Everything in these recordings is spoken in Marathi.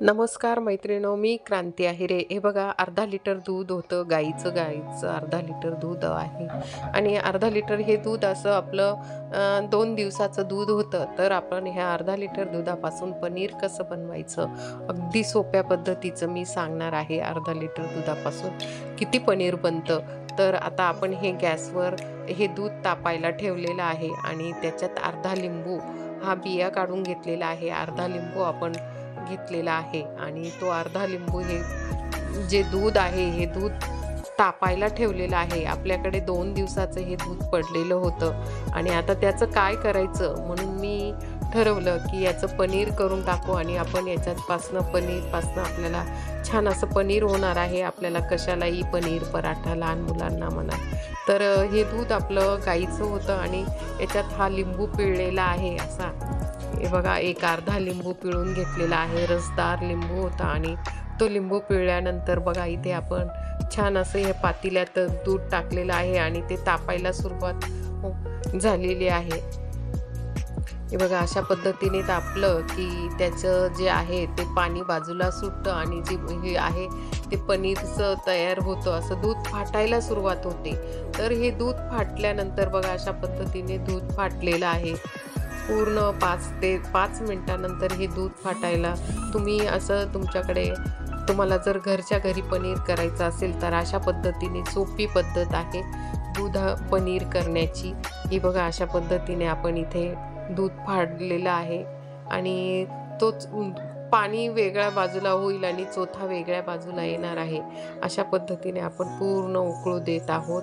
नमस्कार मैत्रिणो, मी क्रांती आहिरे. हे बघा, अर्धा लिटर दूध होतं गाईचं अर्धा लिटर दूध आहे आणि अर्धा लिटर हे दूध असं आपलं 2 दिवसाचं दूध होतं. तर आपण ह्या अर्धा लिटर दुधापासून पनीर कसं बनवायचं अगदी सोप्या पद्धतीचं मी सांगणार आहे. अर्धा लिटर दुधापासून किती पनीर बनतं. तर आता आपण हे गॅसवर हे दूध तापायला ठेवलेलं आहे आणि त्याच्यात अर्धा लिंबू हा बिया काढून घेतलेला आहे. अर्धा लिंबू आपण घेतलेला आहे आणि तो अर्धा लिंबू हे जे दूध आहे हे दूध तापायला ठेवलेलं आहे. आपल्याकडे 2 दिवसाचं हे दूध पडलेलं होतं आणि आता त्याचं काय करायचं म्हणून मी ठरवलं की याचं पनीर करून टाकू आणि आपण पनीरपासनं आपल्याला छान असं पनीर होणार आहे. आपल्याला कशालाही पनीर, पराठा लहान मुलांना म्हणा. तर हे दूध आपलं गाईचं होतं आणि याच्यात हा लिंबू पिळलेला आहे असा. हे बघा, एक अर्धा लिंबू पिळून घेतलेला आहे. रसदार लिंबू होता आणि तो लिंबू पिळल्यानंतर बघा इथे आपण छान असं हे पातेल्यात दूध टाकलेलं आहे आणि ते तापायला सुरुवात झालेली आहे. हे बघा, अशा पद्धतीने तापलं की त्याचं जे आहे ते पाणी बाजूला सुटतं आणि जे हे आहे ते पनीरचं तयार होतं. असं दूध फाटायला सुरुवात होते. तर हे दूध फाटल्यानंतर बघा अशा पद्धतीने दूध फाटलेलं आहे. पूर्ण 5 ते 5 मिनिटानंतर हे दूध फाटायला तुम्ही असं तुम्हाला जर घरच्या घरी पनीर करायचं असेल तर अशा पद्धतीने सोपी पद्धत आहे दूध पनीर करण्याची. ही बघा, अशा पद्धतीने आपण इथे दूध फाडलेलं आहे आणि तोच पाणी वेगळ्या बाजूला होईल आणि चोथा वेगळ्या बाजूला येणार आहे. अशा पद्धतीने आपण पूर्ण उकळू देत आहोत.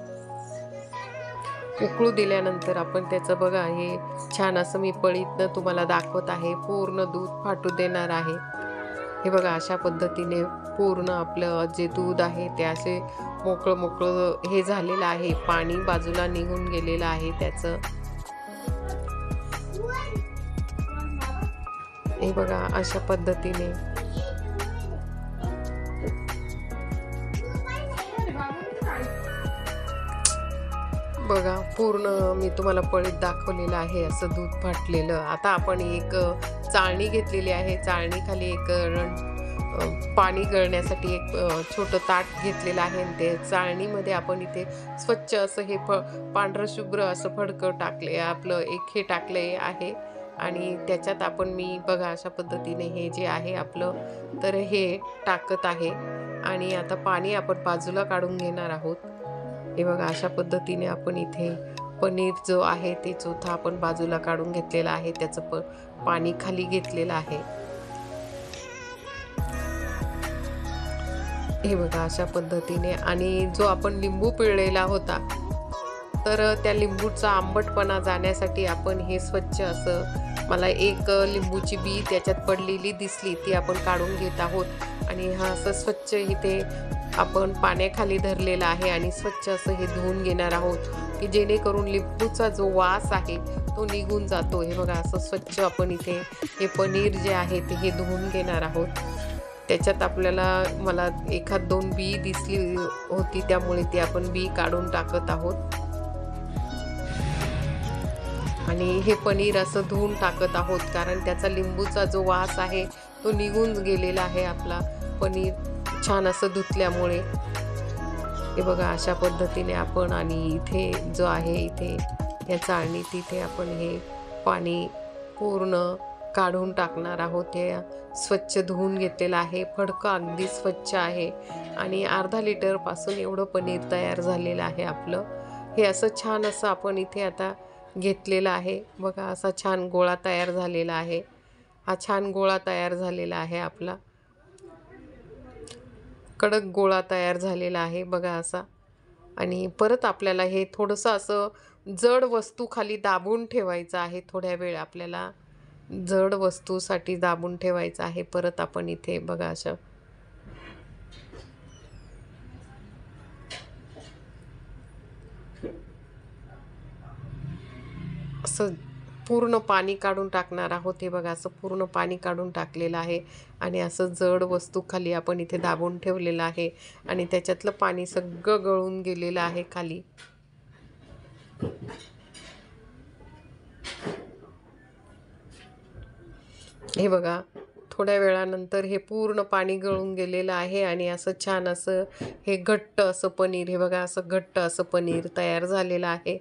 उकळू दिल्यानंतर आपण त्याचं बघा हे छान असं मी पळीतनं तुम्हाला दाखवत आहे. पूर्ण दूध फाटू देणार आहे. हे बघा, अशा पद्धतीने पूर्ण आपलं जे दूध आहे ते असे मोकळं हे झालेलं आहे. पाणी बाजूला निघून गेलेलं आहे त्याचं. हे बघा, अशा पद्धतीने बघा पूर्ण मी तुम्हाला पळीत दाखवलेलं आहे असं दूध फाटलेलं. आता आपण एक चाळणी घेतलेली आहे. चाळणीखाली एक पाणी गळण्यासाठी एक छोटं ताट घेतलेलं आहे आणि ते चाळणीमध्ये आपण इथे स्वच्छ असं हे पांढरं शुभ्र असं फडकं टाकले आपलं एक हे टाकले आहे आणि त्याच्यात आपण मी बघा अशा पद्धतीने हे जे आहे आपलं तर हे टाकत आहे आणि आता पाणी आपण बाजूला काढून घेणार आहोत. हे बघा, अशा पद्धतीने आपण इथे पनीर जो आहे ते चोथा आपण बाजूला काढून घेतलेला आहे. त्याचं पाणी खाली घेतलेलं आहे. हे बघा, अशा पद्धतीने आणि जो आपण लिंबू पिळलेला होता तर त्या लिंबूचा आंबटपणा जाण्यासाठी आपण हे स्वच्छ असं मला एक लिंबूची बी त्याच्यात पडलेली दिसली ती आपण काढून घेत आहोत आणि हा असं स्वच्छ इथे आपण पाण्याखाली धरलेला आहे आणि स्वच्छ असं हे धुवून घेणार आहोत की जेणेकरून लिंबूचा जो वास आहे तो निघून जातो. हे बघा, असं स्वच्छ आपण इथे हे पनीर जे आहे ते हे धुवून घेणार आहोत. त्याच्यात मला 1-2 बी दिसली होती त्यामुळे ती आपण बी काढून टाकत आहोत आणि हे पनीर असं धुवून टाकत आहोत कारण त्याचा लिंबूचा जो वास आहे तो निघून गेलेला आहे आपला पनीर छान असं धुतल्यामुळे. हे बघा, अशा पद्धतीने आपण आणि इथे जो आहे इथे या चाळणी तिथे आपण हे पाणी पूर्ण काढून टाकणार आहोत. हे स्वच्छ धुवून घेतलेलं आहे. फडकं अगदी स्वच्छ आहे आणि अर्धा लिटरपासून एवढं पनीर तयार झालेलं आहे आपलं. हे असं छान असं आपण इथे आता घेतलेला आहे. बघा, असा छान गोळा तयार झालेला आहे. हा छान गोळा तयार झालेला आहे आपला. कडक गोळा तयार झालेला आहे बघा असा. आणि परत आपल्याला हे थोडंसं असं जड वस्तू खाली दाबून ठेवायचं आहे. थोड्या वेळ आपल्याला जड वस्तूसाठी दाबून ठेवायचं आहे. परत आपण इथे बघा असं पूर्ण पाणी काढून टाकणार आहोत. हे बघा, असं पूर्ण पाणी काढून टाकलेलं आहे आणि असं जड वस्तू खाली आपण इथे दाबून ठेवलेलं आहे आणि त्याच्यातलं पाणी सगळं गळून गेलेलं आहे खाली. हे बघा, थोड्या वेळानंतर हे पूर्ण पाणी गळून गेलेलं आहे आणि असं छान असं हे घट्ट असं पनीर, हे बघा असं घट्ट असं पनीर तयार झालेलं आहे.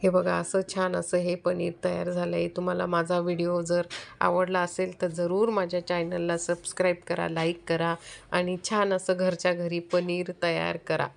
हे बघा असं छान असं हे पनीर तयार झालं आहे. तुम्हाला माझा व्हिडिओ जर आवडला असेल तर जरूर माझ्या चॅनलला सबस्क्राईब करा, लाईक करा आणि छान असं घरच्या घरी पनीर तयार करा.